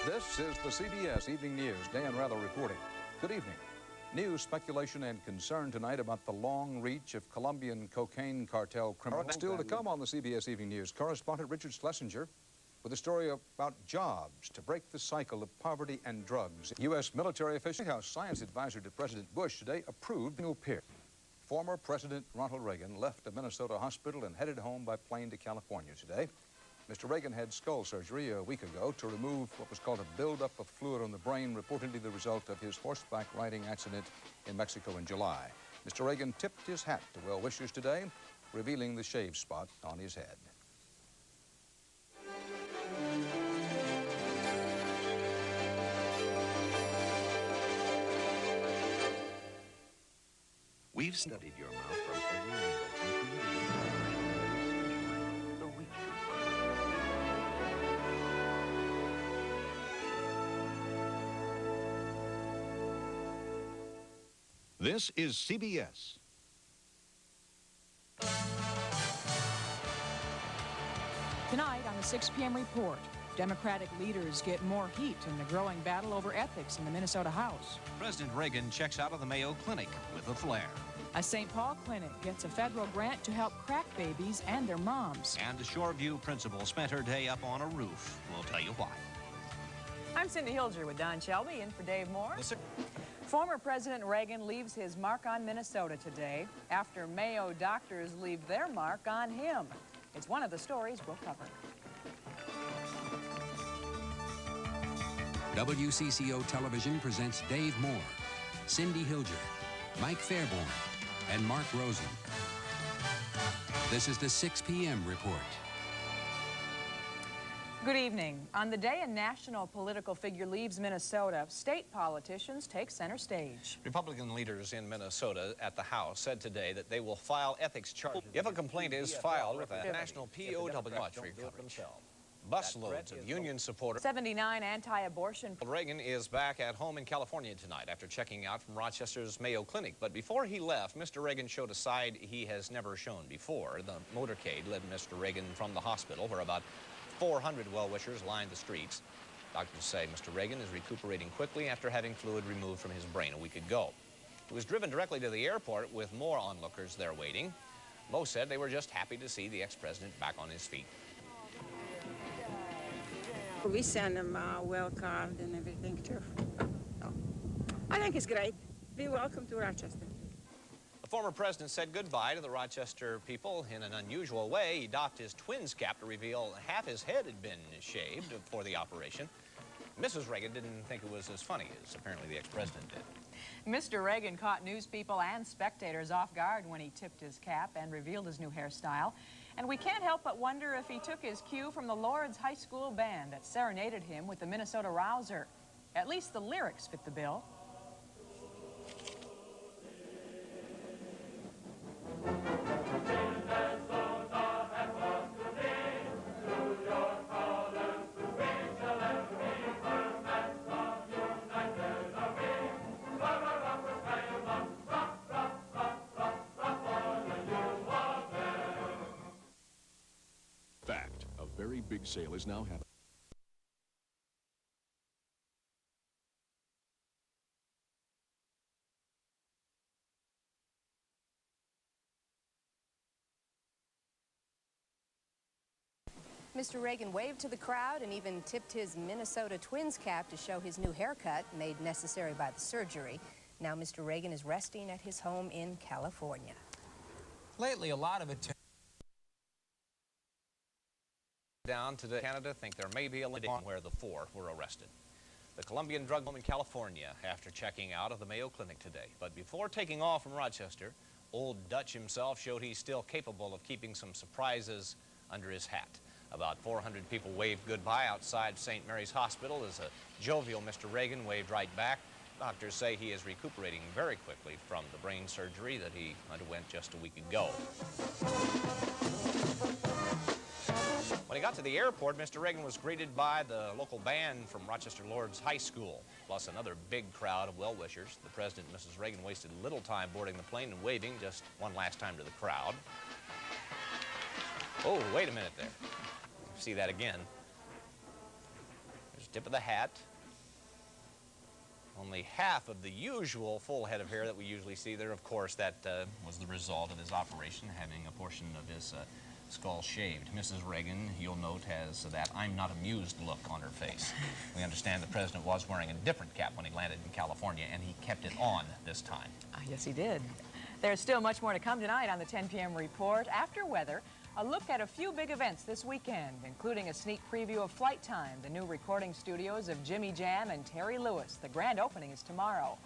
This is the CBS Evening News. Dan Rather reporting. Good evening. News, speculation, and concern tonight about the long reach of Colombian cocaine cartel criminals. Still to come on the CBS Evening News, correspondent Richard Schlesinger with a story about jobs to break the cycle of poverty and drugs. U.S. military official, White House science advisor to President Bush today approved the new pill. Former President Ronald Reagan left a Minnesota hospital and headed home by plane to California today. Mr. Reagan had skull surgery a week ago to remove what was called a buildup of fluid on the brain, reportedly the result of his horseback riding accident in Mexico in July. Mr. Reagan tipped his hat to well-wishers today, revealing the shave spot on his head. We've studied your mouth from every angle, including the weak. This is CBS. Tonight on the 6 p.m. report, Democratic leaders get more heat in the growing battle over ethics in the Minnesota House. President Reagan checks out of the Mayo Clinic with a flare. A St. Paul clinic gets a federal grant to help crack babies and their moms. And a Shoreview principal spent her day up on a roof. We'll tell you why. I'm Cindy Hilger with Don Shelby, in for Dave Moore. Former President Reagan leaves his mark on Minnesota today after Mayo doctors leave their mark on him. It's one of the stories we'll cover. WCCO Television presents Dave Moore, Cindy Hilger, Mike Fairborn, and Mark Rosen. This is the 6 p.m. report. Good evening. On the day a national political figure leaves Minnesota, state politicians take center stage. Republican leaders in Minnesota at the House said today that they will file ethics charges if a complaint is filed with a national POW. Watch for your coverage. Busloads of union supporters. 79 anti-abortion. Reagan is back at home in California tonight after checking out from Rochester's Mayo Clinic. But before he left, Mr. Reagan showed a side he has never shown before. The motorcade led Mr. Reagan from the hospital, where about 400 well-wishers lined the streets. Doctors say Mr. Reagan is recuperating quickly after having fluid removed from his brain a week ago. He was driven directly to the airport with more onlookers there waiting. Most said they were just happy to see the ex-president back on his feet. We send him a well card and everything too. So, I think it's great. Be welcome to Rochester. The former president said goodbye to the Rochester people in an unusual way. He doffed his twins cap to reveal half his head had been shaved for the operation. Mrs. Reagan didn't think it was as funny as apparently the ex-president did. Mr. Reagan caught news people and spectators off guard when he tipped his cap and revealed his new hairstyle. And we can't help but wonder if he took his cue from the Lord's High School band that serenaded him with the Minnesota Rouser. At least the lyrics fit the bill. Fact, a very big sale is now happening. Mr. Reagan waved to the crowd and even tipped his Minnesota Twins cap to show his new haircut, made necessary by the surgery. Now Mr. Reagan is resting at his home in California. Lately, a lot of it Down to Canada think there may be a link where the four were arrested. The Colombian drug home in California after checking out of the Mayo Clinic today. But before taking off from Rochester, old Dutch himself showed he's still capable of keeping some surprises under his hat. About 400 people waved goodbye outside St. Mary's Hospital as a jovial Mr. Reagan waved right back. Doctors say he is recuperating very quickly from the brain surgery that he underwent just a week ago. When he got to the airport, Mr. Reagan was greeted by the local band from Rochester Lord's High School, plus another big crowd of well-wishers. The President and Mrs. Reagan wasted little time boarding the plane and waving just one last time to the crowd. Oh, wait a minute there. See that again. There's Tip of the hat. Only half of the usual full head of hair that we usually see there. Of course, that was the result of his operation, having a portion of his skull shaved. Mrs. Reagan, you'll note, has that I'm not amused look on her face. We understand the president was wearing a different cap when he landed in California, and he kept it on this time. Yes, he did. There's still much more to come tonight on the 10 p.m. report. After weather, a look at a few big events this weekend, including a sneak preview of Flight Time, the new recording studios of Jimmy Jam and Terry Lewis. The grand opening is tomorrow.